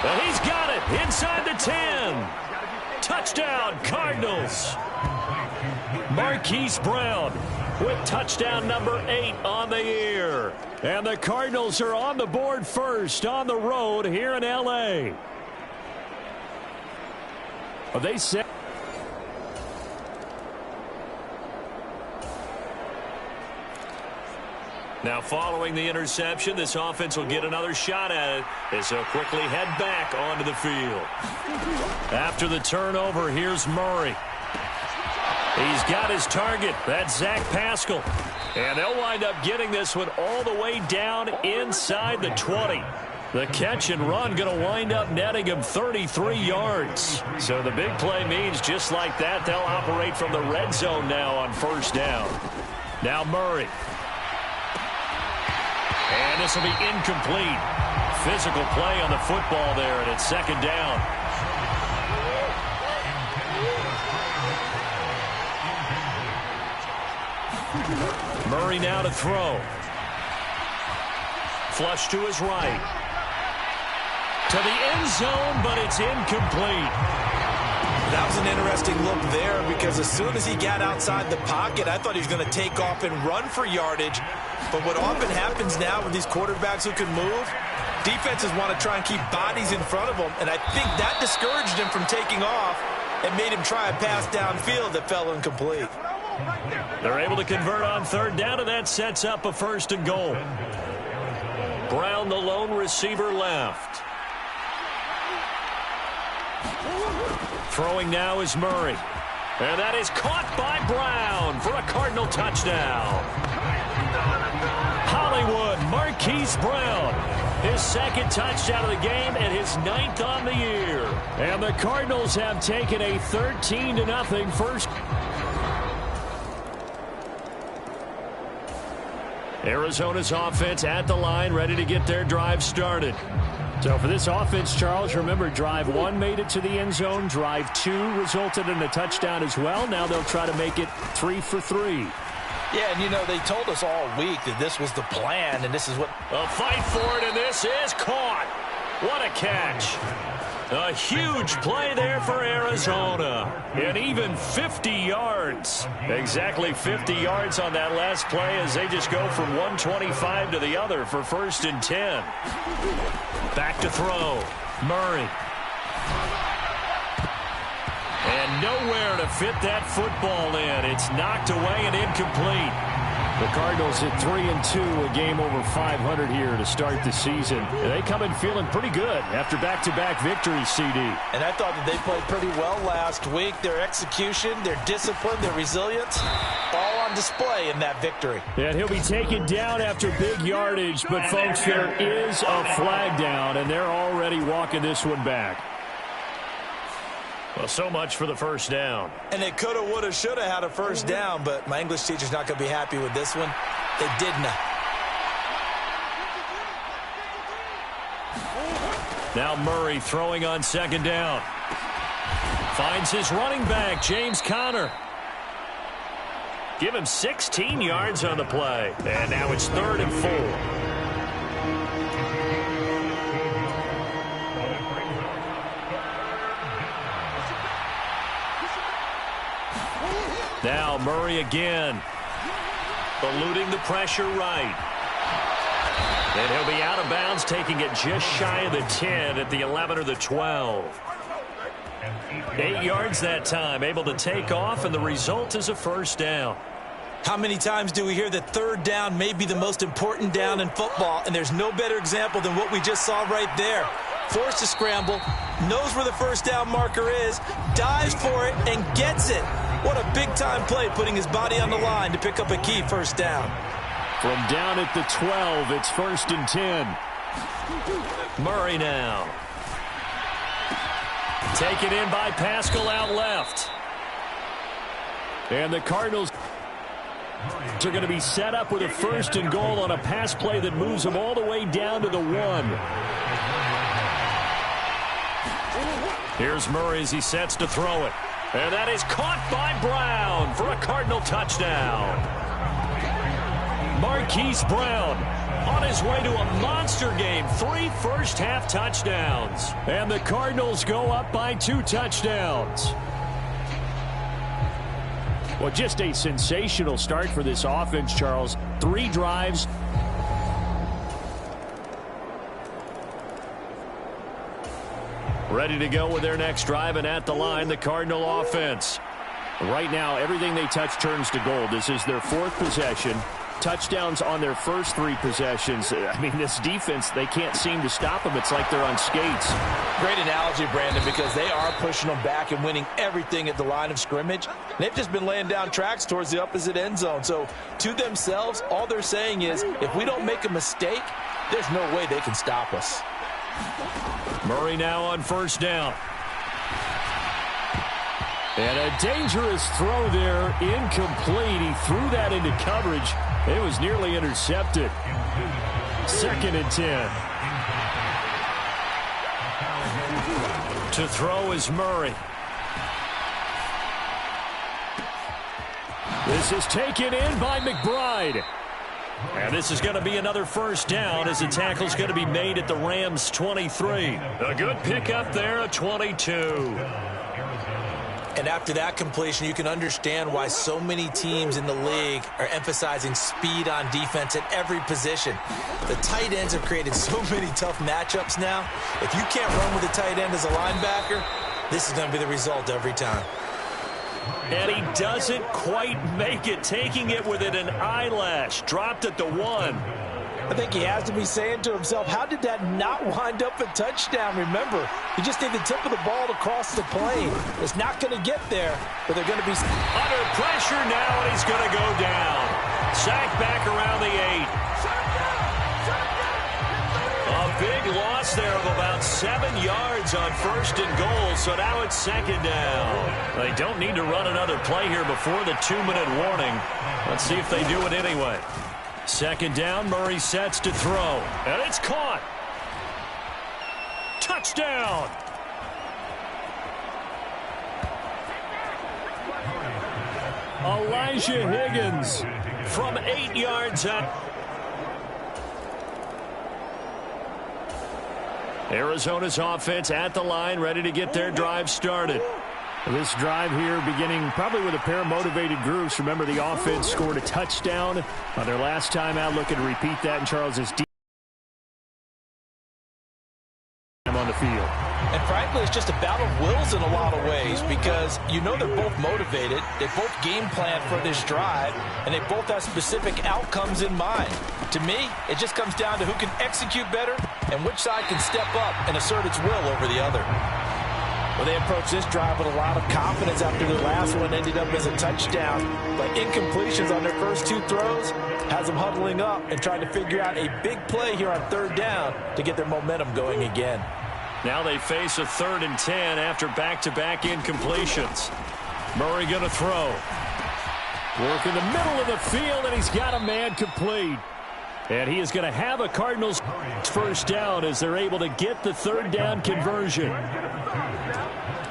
[SPEAKER 2] And he's got it inside the 10. Touchdown, Cardinals. Marquise Brown with touchdown number 8 on the year. And the Cardinals are on the board first on the road here in L.A. They set. Now following the interception, this offense will get another shot at it as they'll quickly head back onto the field. After the turnover, here's Murray. He's got his target. That's Zach Pascal. And they'll wind up getting this one all the way down inside the 20. The catch and run going to wind up netting him 33 yards. So the big play means just like that, they'll operate from the red zone now on first down. Now Murray. And this will be incomplete. Physical play on the football there, and it's second down. Murray now to throw. Flush to his right. To the end zone, but it's incomplete.
[SPEAKER 3] That was an interesting look there because as soon as he got outside the pocket, I thought he was going to take off and run for yardage. But what often happens now with these quarterbacks who can move, defenses want to try and keep bodies in front of them, and I think that discouraged him from taking off and made him try a pass downfield that fell incomplete.
[SPEAKER 2] They're able to convert on third down, and that sets up a 1st and goal. Brown, the lone receiver, left. Throwing now is Murray. And that is caught by Brown for a Cardinal touchdown. Hollywood, Marquise Brown. His 2nd touchdown of the game and his 9th on the year. And the Cardinals have taken a 13-0 first. Arizona's offense at the line, ready to get their drive started. So for this offense, Charles, remember, drive 1 made it to the end zone. Drive 2 resulted in a touchdown as well. Now they'll try to make it 3 for 3.
[SPEAKER 3] Yeah, and you know, they told us all week that this was the plan, and this is what...
[SPEAKER 2] A fight for it, and this is caught. What a catch. A huge play there for Arizona. And even 50 yards. Exactly 50 yards on that last play as they just go from 125 to the other for 1st and 10. Back to throw. Murray. And nowhere to fit that football in. It's knocked away and incomplete. The Cardinals at 3-2, a game over 500 here to start the season. And they come in feeling pretty good after back-to-back victories, CD.
[SPEAKER 3] And I thought that they played pretty well last week. Their execution, their discipline, their resilience, all on display in that victory.
[SPEAKER 2] And he'll be taken down after big yardage. But, folks, there is a flag down, and they're already walking this one back. Well, so much for the first down.
[SPEAKER 3] And they could have, would have, should have had a first down, but my English teacher's not going to be happy with this one. They did not.
[SPEAKER 2] Now Murray throwing on 2nd down. Finds his running back, James Conner. Give him 16 yards on the play. And now it's 3rd and 4. Now Murray again. Eluding the pressure right. And he'll be out of bounds, taking it just shy of the 10 at the 11 or the 12. 8 yards that time, able to take off, and the result is a first down.
[SPEAKER 3] How many times do we hear that 3rd down may be the most important down in football, and there's no better example than what we just saw right there. Forced to scramble, knows where the first down marker is, dives for it, and gets it. What a big-time play, putting his body on the line to pick up a key first down.
[SPEAKER 2] From down at the 12, it's 1st and 10. Murray now. Taken in by Pascal out left. And the Cardinals are going to be set up with a 1st and goal on a pass play that moves them all the way down to the 1. Here's Murray as he sets to throw it. And that is caught by Brown for a Cardinal touchdown. Marquise Brown on his way to a monster game. 3 first-half touchdowns. And the Cardinals go up by 2 touchdowns. Well, just a sensational start for this offense, Charles. 3 drives. Ready to go with their next drive, and at the line, the Cardinal offense. Right now, everything they touch turns to gold. This is their 4th possession. Touchdowns on their first 3 possessions. I mean, this defense, they can't seem to stop them. It's like they're on skates.
[SPEAKER 3] Great analogy, Brandon, because they are pushing them back and winning everything at the line of scrimmage. They've just been laying down tracks towards the opposite end zone. So, to themselves, all they're saying is, if we don't make a mistake, there's no way they can stop us.
[SPEAKER 2] Murray now on 1st down. And a dangerous throw there, incomplete. He threw that into coverage. It was nearly intercepted. 2nd and 10. To throw is Murray. This is taken in by McBride. And this is going to be another 1st down as the tackle's going to be made at the Rams' 23. A good pickup there at 22.
[SPEAKER 3] And after that completion, you can understand why so many teams in the league are emphasizing speed on defense at every position. The tight ends have created so many tough matchups now. If you can't run with a tight end as a linebacker, this is going to be the result every time.
[SPEAKER 2] And he doesn't quite make it, taking it within an eyelash. Dropped at the 1.
[SPEAKER 3] I think he has to be saying to himself, how did that not wind up a touchdown? Remember, you just need the tip of the ball to cross the plane. It's not going to get there, but they're going to be
[SPEAKER 2] under pressure now, and he's going to go down. Sacked back around the 8. A big loss there of about 7 yards on 1st and goal, so now it's 2nd down. They don't need to run another play here before the 2-minute warning. Let's see if they do it anyway. 2nd down, Murray sets to throw, and it's caught. Touchdown! Elijah Higgins from 8 yards out. Arizona's offense at the line, ready to get their drive started. This drive here beginning probably with a pair of motivated groups. Remember, the offense scored a touchdown on their last time out. Looking to repeat that in Charles's deep on the field.
[SPEAKER 3] And frankly, it's just a battle of wills in a lot of ways because you know they're both motivated. They both game plan for this drive, and they both have specific outcomes in mind. To me, it just comes down to who can execute better and which side can step up and assert its will over the other. Well, they approached this drive with a lot of confidence after their last one ended up as a touchdown. But incompletions on their first 2 throws has them huddling up and trying to figure out a big play here on 3rd down to get their momentum going again.
[SPEAKER 2] Now they face a 3rd and 10 after back-to-back incompletions. Murray going to throw. Work in the middle of the field, and he's got a man complete. And he is going to have a Cardinals 1st down as they're able to get the 3rd down conversion.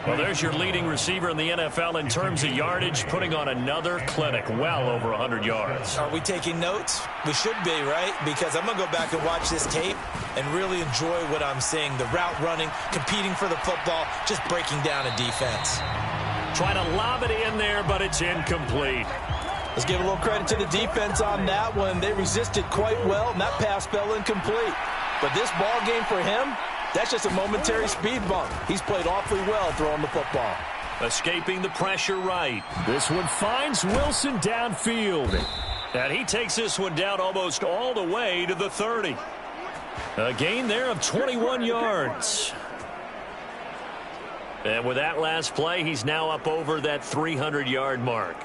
[SPEAKER 2] Well, there's your leading receiver in the NFL in terms of yardage, putting on another clinic, well over 100 yards.
[SPEAKER 3] Are we taking notes? We should be, right? Because I'm going to go back and watch this tape and really enjoy what I'm seeing. The route running, competing for the football, just breaking down a defense.
[SPEAKER 2] Trying to lob it in there, but it's incomplete.
[SPEAKER 3] Let's give a little credit to the defense on that one. They resisted quite well, and that pass fell incomplete. But this ball game for him, that's just a momentary speed bump. He's played awfully well throwing the football.
[SPEAKER 2] Escaping the pressure right. This one finds Wilson downfield. And he takes this one down almost all the way to the 30. A gain there of 21 yards. And with that last play, he's now up over that 300-yard mark.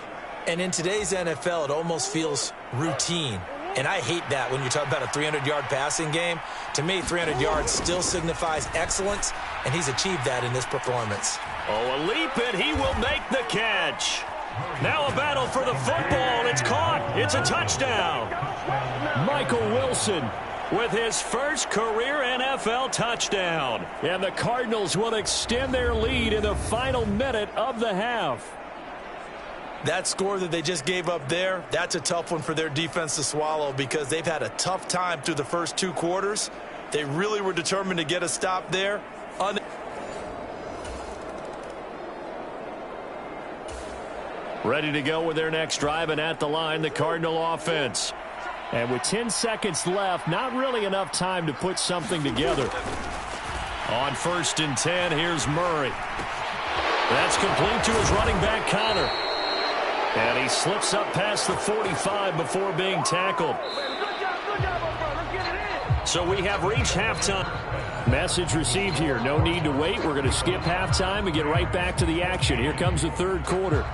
[SPEAKER 3] And in today's NFL, it almost feels routine. And I hate that when you talk about a 300-yard passing game. To me, 300 yards still signifies excellence, and he's achieved that in this performance.
[SPEAKER 2] Oh, a leap, and he will make the catch. Now a battle for the football. It's caught. It's a touchdown. Michael Wilson with his first career NFL touchdown. And the Cardinals will extend their lead in the final minute of the half.
[SPEAKER 3] That score that they just gave up there, that's a tough one for their defense to swallow because they've had a tough time through the first 2 quarters. They really were determined to get a stop there.
[SPEAKER 2] Ready to go with their next drive, and at the line, the Cardinal offense. And with 10 seconds left, not really enough time to put something together. On 1st and 10, here's Murray. That's complete to his running back, Connor. And he slips up past the 45 before being tackled. So we have reached halftime. Message received here. No need to wait. We're going to skip halftime and get right back to the action. Here comes the 3rd quarter.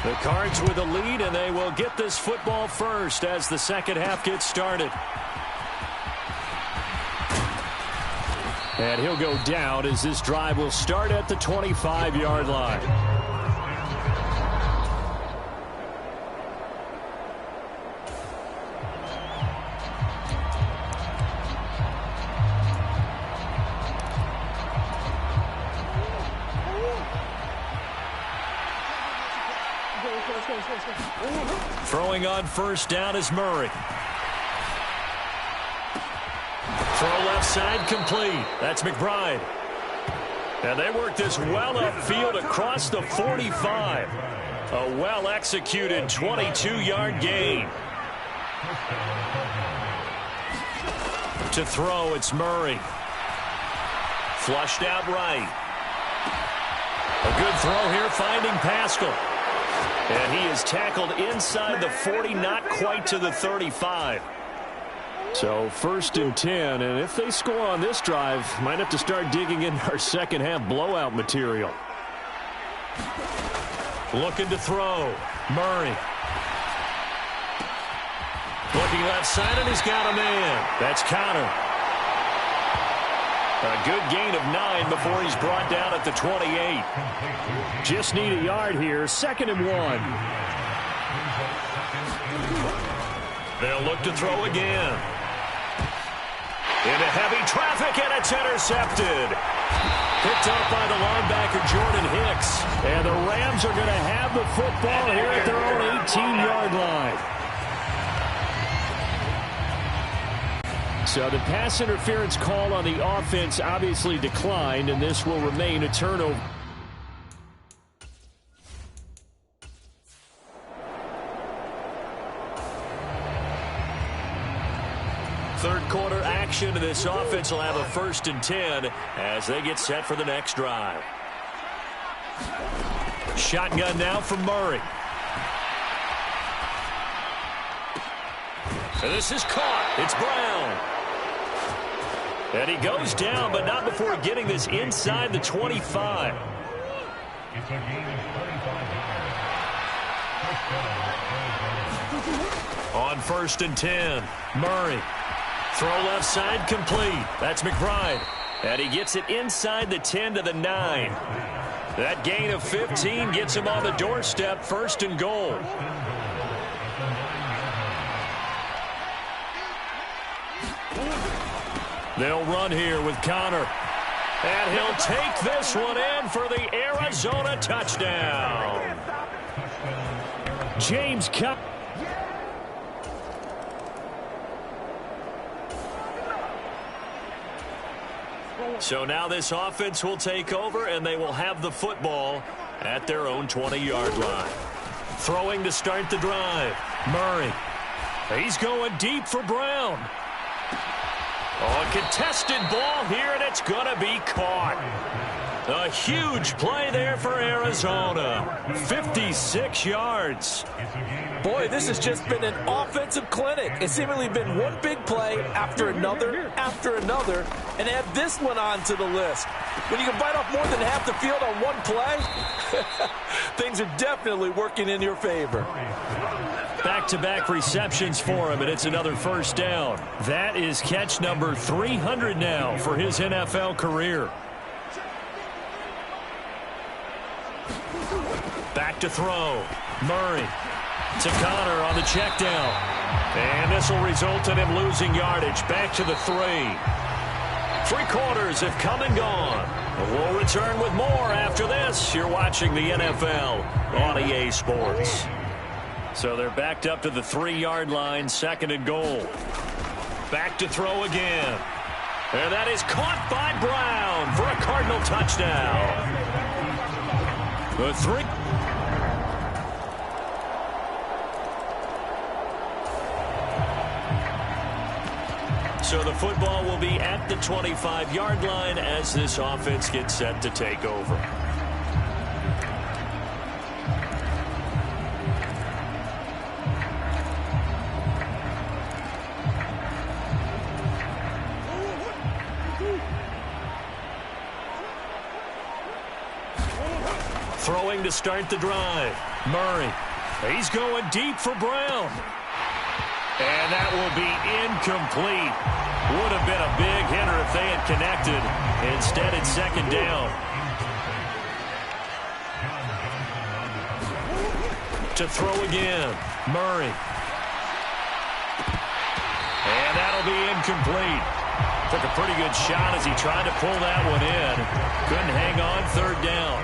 [SPEAKER 2] The Cards with a lead, and they will get this football first as the second half gets started. And he'll go down as this drive will start at the 25-yard line. Throwing on 1st down is Murray. Throw left side complete. That's McBride. And they work this well upfield across the 45. A well-executed 22-yard gain. To throw, it's Murray. Flushed out right. A good throw here, finding Pascal. And he is tackled inside the 40, not quite to the 35. So 1st and 10, and if they score on this drive, might have to start digging into our second half blowout material. Looking to throw. Murray. Looking left side, and he's got a man. That's Connor. A good gain of 9 before he's brought down at the 28. Just need a yard here. 2nd and 1. They'll look to throw again. Into heavy traffic, and it's intercepted. Picked up by the linebacker, Jordan Hicks. And the Rams are going to have the football here at their own 18-yard line. So the pass interference call on the offense obviously declined, and this will remain a turnover. Third quarter action, and this offense will have a 1st and 10 as they get set for the next drive. Shotgun now from Murray. And this is caught. It's Brown. And he goes down, but not before getting this inside the 25. On 1st and 10, Murray. Throw left side complete. That's McBride. And he gets it inside the 10 to the 9. That gain of 15 gets him on the doorstep, 1st and goal. They'll run here with Connor. And he'll take this one in for the Arizona touchdown. James Cup. So now this offense will take over, and they will have the football at their own 20-yard line. Throwing to start the drive. Murray. He's going deep for Brown. Oh, a contested ball here, and it's going to be caught. A huge play there for Arizona. 56 yards.
[SPEAKER 3] Boy, this has just been an offensive clinic. It's seemingly been one big play after another, and add this one on to the list. When you can bite off more than half the field on one play, things are definitely working in your favor.
[SPEAKER 2] Back-to-back receptions for him, and it's another 1st down. That is catch number 300 now for his NFL career. to throw. Murray to Connor on the check down. And this will result in him losing yardage. Back to the 3. 3 quarters have come and gone. We'll return with more after this. You're watching the NFL on EA Sports. So they're backed up to the 3-yard line, 2nd and goal. Back to throw again. And that is caught by Brown for a Cardinal touchdown. The 3. So the football will be at the 25-yard line as this offense gets set to take over. Throwing to start the drive. Murray. He's going deep for Brown. And that will be incomplete. Would have been a big hitter if they had connected. Instead, it's 2nd down. To throw again. Murray. And that'll be incomplete. Took a pretty good shot as he tried to pull that one in. Couldn't hang on, 3rd down.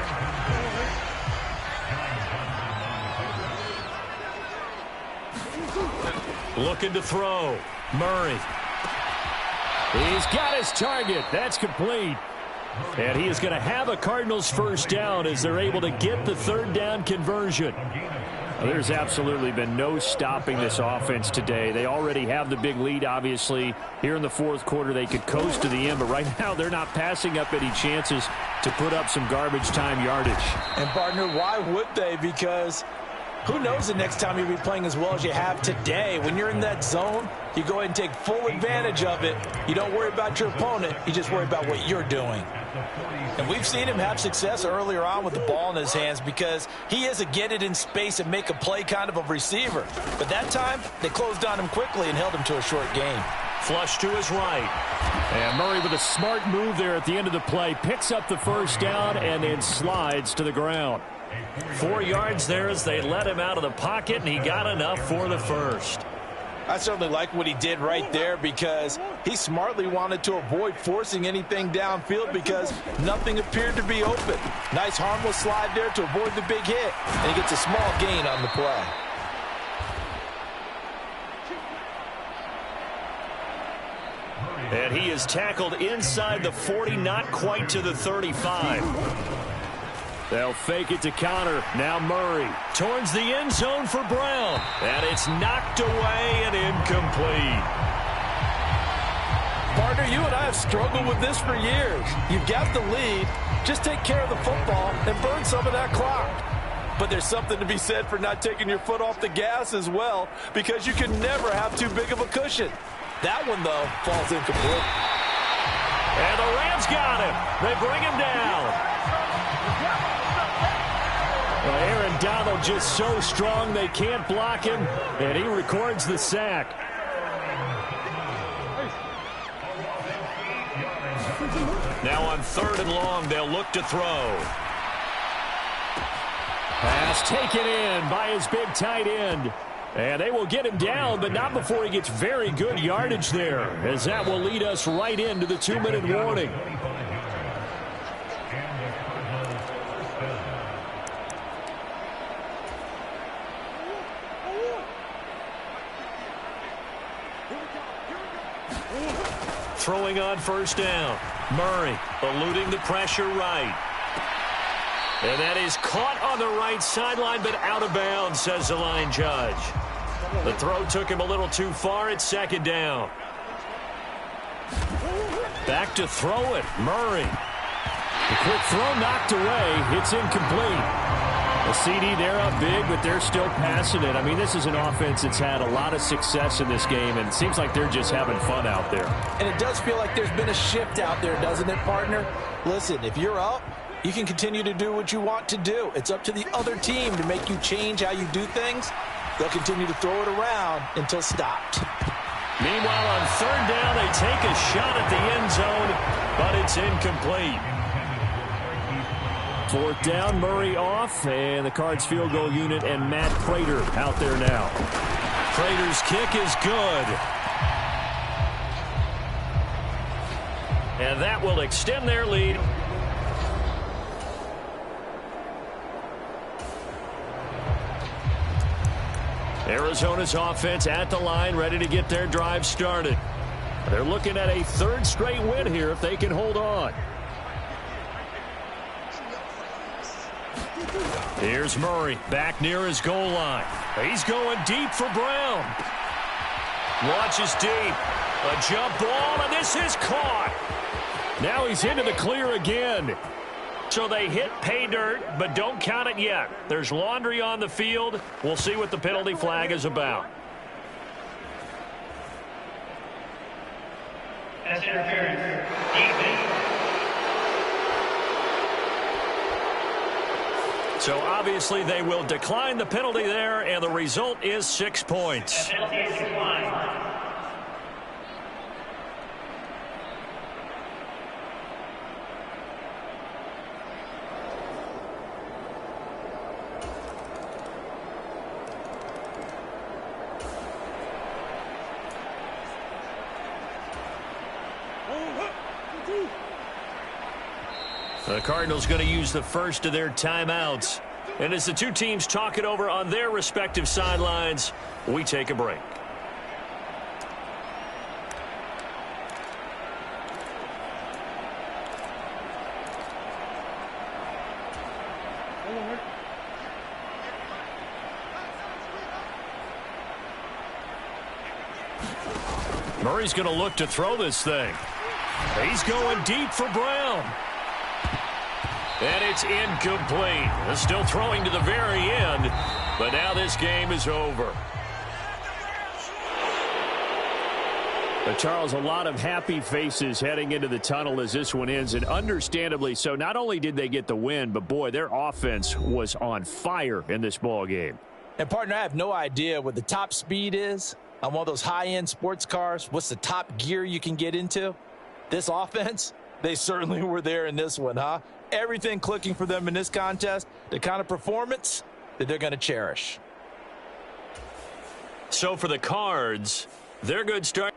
[SPEAKER 2] Looking to throw. Murray. He's got his target. That's complete. And he is going to have a Cardinals 1st down as they're able to get the 3rd down conversion. There's absolutely been no stopping this offense today. They already have the big lead, obviously. Here in the 4th quarter, they could coast to the end, but right now they're not passing up any chances to put up some garbage time yardage.
[SPEAKER 3] And, partner, why would they? Because who knows the next time you'll be playing as well as you have today. When you're in that zone, you go ahead and take full advantage of it. You don't worry about your opponent. You just worry about what you're doing. And we've seen him have success earlier on with the ball in his hands because he is a get it in space and make a play kind of a receiver. But that time, they closed on him quickly and held him to a short gain.
[SPEAKER 2] Flush to his right. And Murray with a smart move there at the end of the play. Picks up the 1st down and then slides to the ground. 4 yards there as they let him out of the pocket, and he got enough for the 1st.
[SPEAKER 3] I certainly like what he did right there because he smartly wanted to avoid forcing anything downfield because nothing appeared to be open. Nice harmless slide there to avoid the big hit, and he gets a small gain on the play.
[SPEAKER 2] And he is tackled inside the 40, not quite to the 35. They'll fake it to Connor. Now Murray towards the end zone for Brown. And it's knocked away and incomplete.
[SPEAKER 3] Partner, you and I have struggled with this for years. You've got the lead. Just take care of the football and burn some of that clock. But there's something to be said for not taking your foot off the gas as well because you can never have too big of a cushion. That one, though, falls incomplete.
[SPEAKER 2] And the Rams got him. They bring him down. Well, Aaron Donald just so strong they can't block him, and he records the sack. Now on 3rd and long, they'll look to throw. Pass taken in by his big tight end. And they will get him down, but not before he gets very good yardage there, as that will lead us right into the 2-minute warning. Throwing on 1st down. Murray eluding the pressure right. And that is caught on the right sideline, but out of bounds, says the line judge. The throw took him a little too far. It's 2nd down. Back to throw it. Murray. The quick throw knocked away. It's incomplete. A CD, they're up big, but they're still passing it. I mean, this is an offense that's had a lot of success in this game, and it seems like they're just having fun out there.
[SPEAKER 3] And it does feel like there's been a shift out there, doesn't it, partner? Listen, if you're up, you can continue to do what you want to do. It's up to the other team to make you change how you do things. They'll continue to throw it around until stopped.
[SPEAKER 2] Meanwhile, on 3rd down, they take a shot at the end zone, but it's incomplete. Fourth down, Murray off, and the Cards field goal unit and Matt Prater out there now. Prater's kick is good. And that will extend their lead. Arizona's offense at the line, ready to get their drive started. They're looking at a third straight win here if they can hold on. Here's Murray back near his goal line. He's going deep for Brown. Launches deep. A jump ball, and this is caught. Now he's into the clear again. So they hit pay dirt, but don't count it yet. There's laundry on the field. We'll see what the penalty flag is about.
[SPEAKER 4] That's interference.
[SPEAKER 2] So obviously they will decline the penalty there, and the result is 6 points.
[SPEAKER 4] Penalty is declined.
[SPEAKER 2] The Cardinals going to use the first of their timeouts. And as the two teams talk it over on their respective sidelines, we take a break. Murray's going to look to throw this thing. He's going deep for Brown. And it's incomplete. They're still throwing to the very end, but now this game is over. But Charles, a lot of happy faces heading into the tunnel as this one ends, and understandably so. Not only did they get the win, but boy, their offense was on fire in this ball game.
[SPEAKER 3] And partner, I have no idea what the top speed is on one of those high-end sports cars. What's the top gear you can get into? This offense, they certainly were there in this one, huh? Everything clicking for them in this contest, the kind of performance that they're going to cherish.
[SPEAKER 2] So for the Cards, their good start.